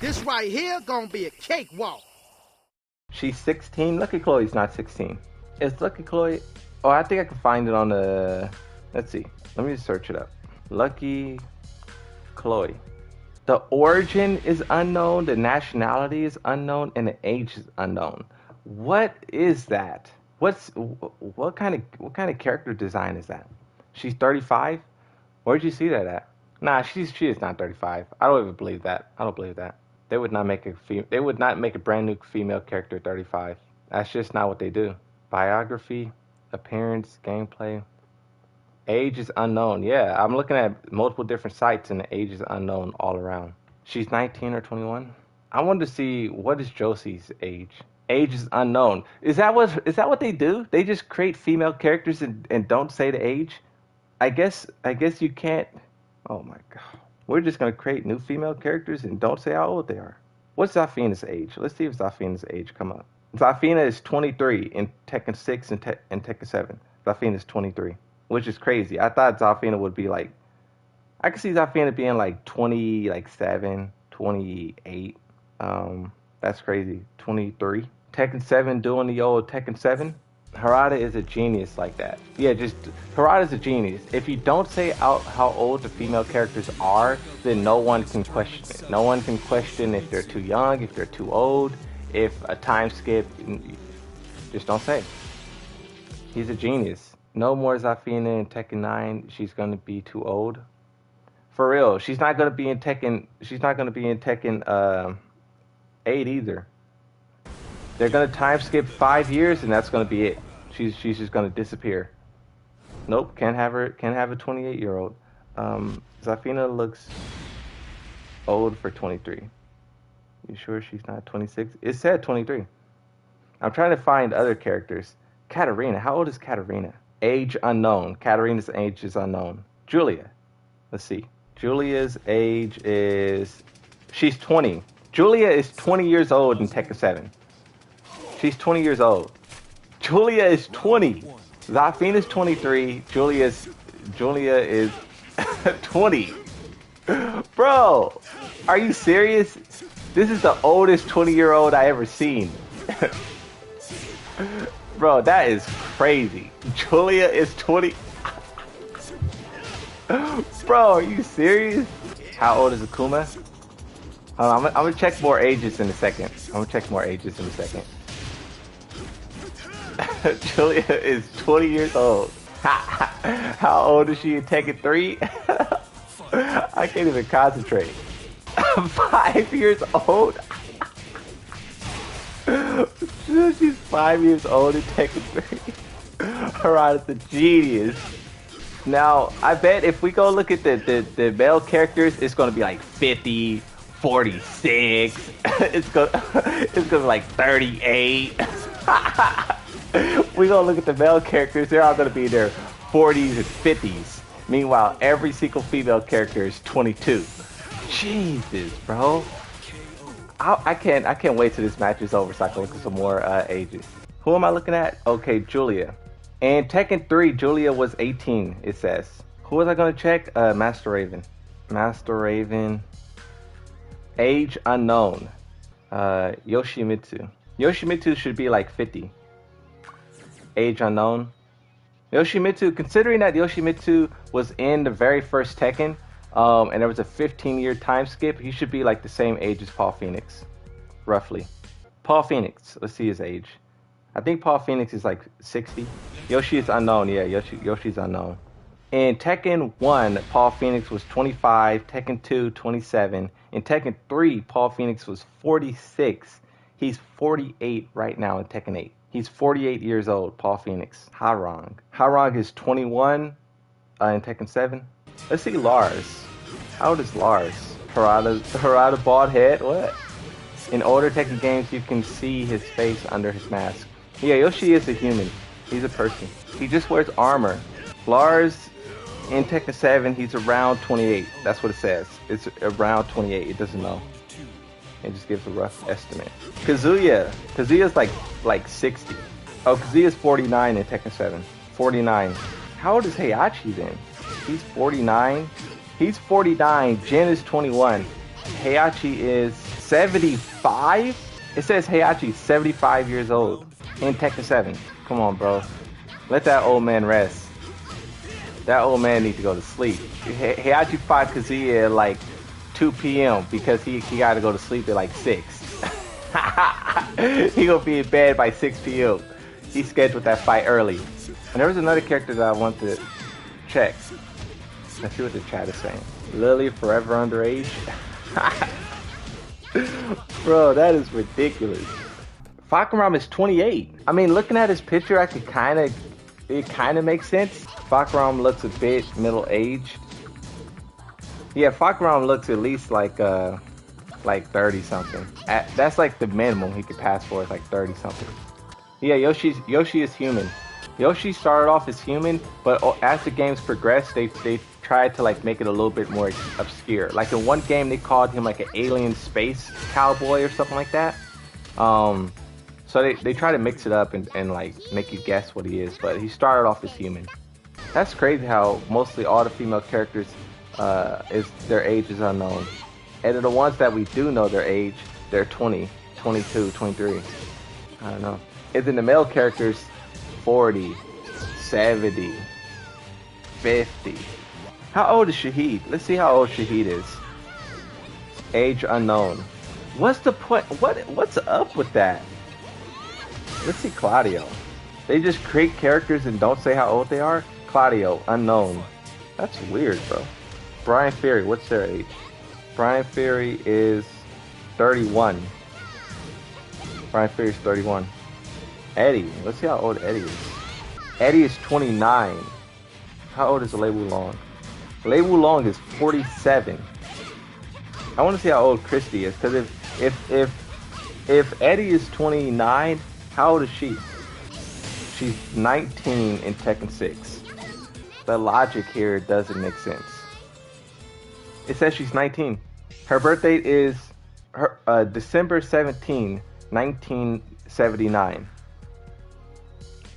This right here gonna be a cakewalk. She's 16. Lucky Chloe's not 16. Is Lucky Chloe? Oh, I think I can find it on the. Let's see. Let me just search it up. Lucky Chloe. The origin is unknown, the nationality is unknown, and the age is unknown. What is that? What kind of character design is that? She's 35? Where'd you see that at? Nah, she is not 35. I don't even believe that. I don't believe that. They would not make a brand new female character 35. That's just not what they do. Biography, appearance, gameplay. Age is unknown. Yeah, I'm looking at multiple different sites and the age is unknown all around. She's 19 or 21. I wanted to see what is Josie's age. Age is unknown. Is that what they do? They just create female characters and don't say the age? I guess you can't. Oh my god. We're just gonna create new female characters and don't say how old they are. What's Zafina's age? Let's see if Zafina's age come up. Zafina is 23 in Tekken 6 and Tekken 7. Zafina is 23. Which is crazy. I thought Zafina would be like, I could see Zafina being like 20, like 7, 28. That's crazy. 23. Tekken 7 doing the old Tekken 7. Harada is a genius like that. Yeah, Harada's a genius. If you don't say out how old the female characters are, then no one can question it. No one can question if they're too young, if they're too old, if a time skip. Just don't say. He's a genius. No more Zafina in Tekken 9. She's gonna be too old. For real, she's not gonna be in Tekken. She's not gonna be in Tekken 8 either. They're gonna time skip 5 years, and that's gonna be it. She's just gonna disappear. Nope, can't have her. Can't have a 28-year-old. Zafina looks old for 23. You sure she's not 26? It said 23. I'm trying to find other characters. Katarina. How old is Katarina? Age unknown. Katarina's age is unknown. Julia. Let's see. Julia's age is... She's 20. Julia is 20 years old in Tekken 7. She's 20 years old. Julia is 20. Zafina's 23. Julia is 20. Bro, are you serious? This is the oldest 20-year-old I ever seen. Bro, that is crazy. Julia is 20. Bro, are you serious? How old is Akuma? I'm gonna check more ages in a second. Julia is 20 years old. How old is she in Tekken 3? I can't even concentrate. 5 years old? She's 5 years old in Tekken 3. Harada's a genius. Now, I bet if we go look at the male characters, it's gonna be like 50, 46. It's gonna be like 38. We gonna look at the male characters, they're all gonna be in their 40s and 50s. Meanwhile, every single female character is 22. Jesus, bro. I can't wait till this match is over so I can look at some more ages. Who am I looking at? Okay, Julia. In Tekken 3, Julia was 18, it says. Who was I gonna check? Master Raven. Master Raven. Age unknown. Yoshimitsu. Yoshimitsu should be like 50. Age unknown. Yoshimitsu, considering that Yoshimitsu was in the very first Tekken, and there was a 15-year time skip, he should be like the same age as Paul Phoenix, roughly. Paul Phoenix, let's see his age. I think Paul Phoenix is like 60. Yoshi is unknown, yeah, Yoshi's unknown. In Tekken 1, Paul Phoenix was 25, Tekken 2, 27. In Tekken 3, Paul Phoenix was 46. He's 48 right now in Tekken 8. He's 48 years old, Paul Phoenix. Harong. Harong is 21 in Tekken 7. Let's see Lars. How old is Lars? Harada bald head? What? In older Tekken games, you can see his face under his mask. Yeah, Yoshi is a human. He's a person. He just wears armor. Lars, in Tekken 7, he's around 28. That's what it says. It's around 28. It doesn't know. It just gives a rough estimate. Kazuya's like 60. Oh, Kazuya's 49 in Tekken 7. 49. How old is Heihachi then? He's 49. He's 49. Jin is 21. Heihachi is 75? It says Heihachi's 75 years old in Tekken 7. Come on, bro. Let that old man rest. That old man needs to go to sleep. Heihachi fought Kazuya at like 2 p.m. because he got to go to sleep at like 6. He gonna be in bed by 6 p.m. He scheduled that fight early. And there was another character that I want to check. Let's see what the chat is saying. Lily forever underage. Bro, that is ridiculous. Fakaram is 28. I mean, looking at his picture, it kind of makes sense. Fakaram looks a bit middle-aged. Yeah, Fakaram looks at least like 30 something. That's like the minimum he could pass for, is like 30 something. Yeah, Yoshi is human. Yoshi started off as human, but as the games progressed, they tried to like make it a little bit more obscure. Like in one game, they called him like an alien space cowboy or something like that. So they try to mix it up and like make you guess what he is, but he started off as human. That's crazy how mostly all the female characters, their age is unknown. And the ones that we do know their age, they're 20, 22, 23. I don't know. And then the male characters, 40, 70, 50. How old is Shahid? Let's see how old Shahid is. Age unknown. What's the point? What's up with that? Let's see Claudio. They just create characters and don't say how old they are? Claudio, unknown. That's weird, bro. Brian Ferry, what's their age? Brian Ferry is 31. Brian Ferry's 31. Eddie, let's see how old Eddie is. Eddie is 29. How old is Lei Wulong? Lei Wulong is 47. I want to see how old Christy is, because if Eddie is 29, how old is she? She's 19 in Tekken 6. The logic here doesn't make sense. It says she's 19. Her birth date is December 17, 1979.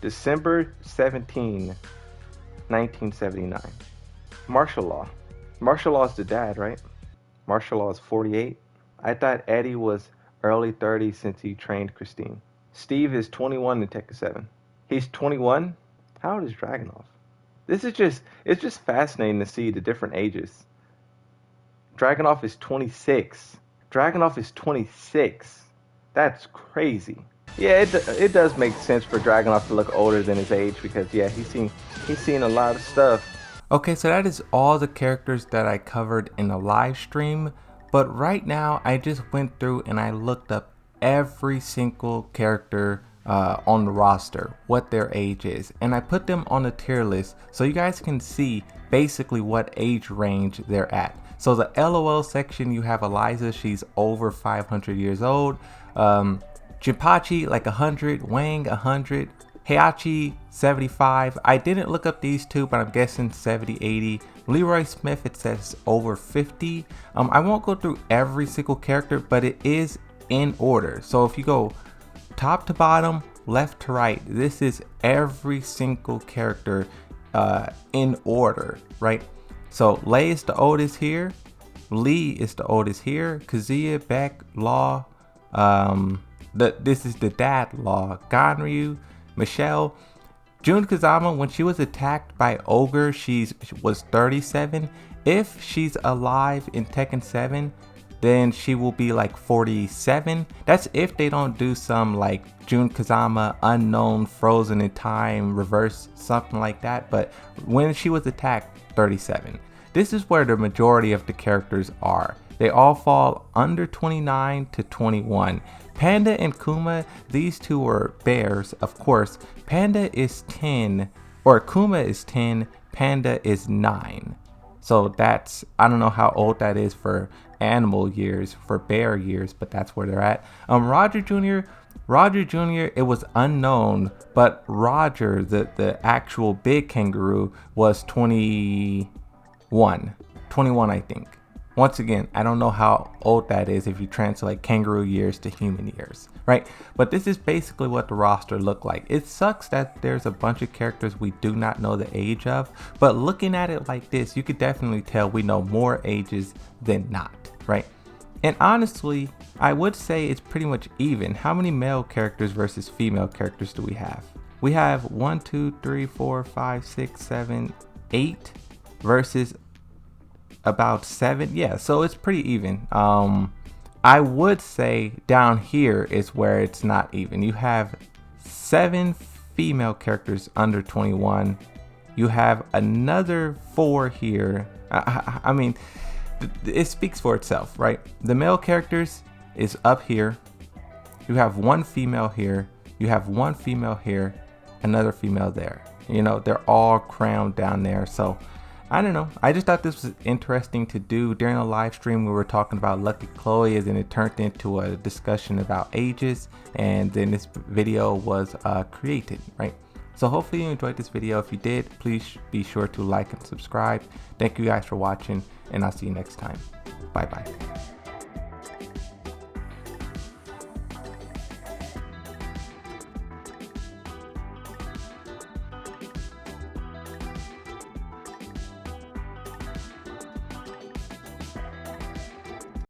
December 17, 1979. Martial Law. Martial Law is the dad, right? Martial Law is 48. I thought Eddie was early 30s since he trained Christine. Steve is 21 in Tekken 7. He's 21? How old is Dragunov? It's just fascinating to see the different ages. Dragunov is 26. Dragunov is 26. That's crazy. Yeah, it does make sense for Dragunov to look older than his age, because yeah, he's seen a lot of stuff. Okay, so that is all the characters that I covered in a live stream, but right now I just went through and I looked up every single character on the roster, what their age is, and I put them on a tier list so you guys can see basically what age range they're at. So the LOL section, you have Eliza, she's over 500 years old. Jinpachi like 100, Wang 100, Heihachi 75. I didn't look up these two, but I'm guessing 70, 80. Leroy Smith, it says over 50. I won't go through every single character, but it is in order. So if you go top to bottom, left to right, this is every single character in order, right? So Lei is the oldest here, Lee is the oldest here, Kazuya, Beck, Law, this is the dad, Law, Ganryu, Michelle. Jun Kazama, when she was attacked by Ogre, she was 37. If she's alive in Tekken 7, then she will be like 47. That's if they don't do some like Jun Kazama unknown frozen in time reverse, something like that. But when she was attacked, 37. This is where the majority of the characters are. They all fall under 29 to 21. Panda and Kuma, these two are bears, of course. Panda is 10, or Kuma is 10, Panda is 9. So that's, I don't know how old that is for animal years, for bear years, but that's where they're at. Roger Jr., it was unknown, but Roger, the actual big kangaroo, was 21, I think. Once again, I don't know how old that is if you translate kangaroo years to human years, right? But this is basically what the roster looked like. It sucks that there's a bunch of characters we do not know the age of, but looking at it like this, you could definitely tell we know more ages than not, right? And honestly, I would say it's pretty much even. How many male characters versus female characters do we have? We have 1, 2, 3, 4, 5, 6, 7, 8 versus about 7. Yeah, so it's pretty even. I would say down here is where it's not even. You have 7 female characters under 21. You have another 4 here. I mean, it speaks for itself, right? The male characters is up here. You have 1 female here. You have 1 female here, another female there. You know, they're all crowned down there. So I don't know. I just thought this was interesting to do during a live stream. We were talking about Lucky Chloe, and then it turned into a discussion about ages, and then this video was created, right? So hopefully you enjoyed this video. If you did, please be sure to like and subscribe. Thank you guys for watching, and I'll see you next time. Bye bye.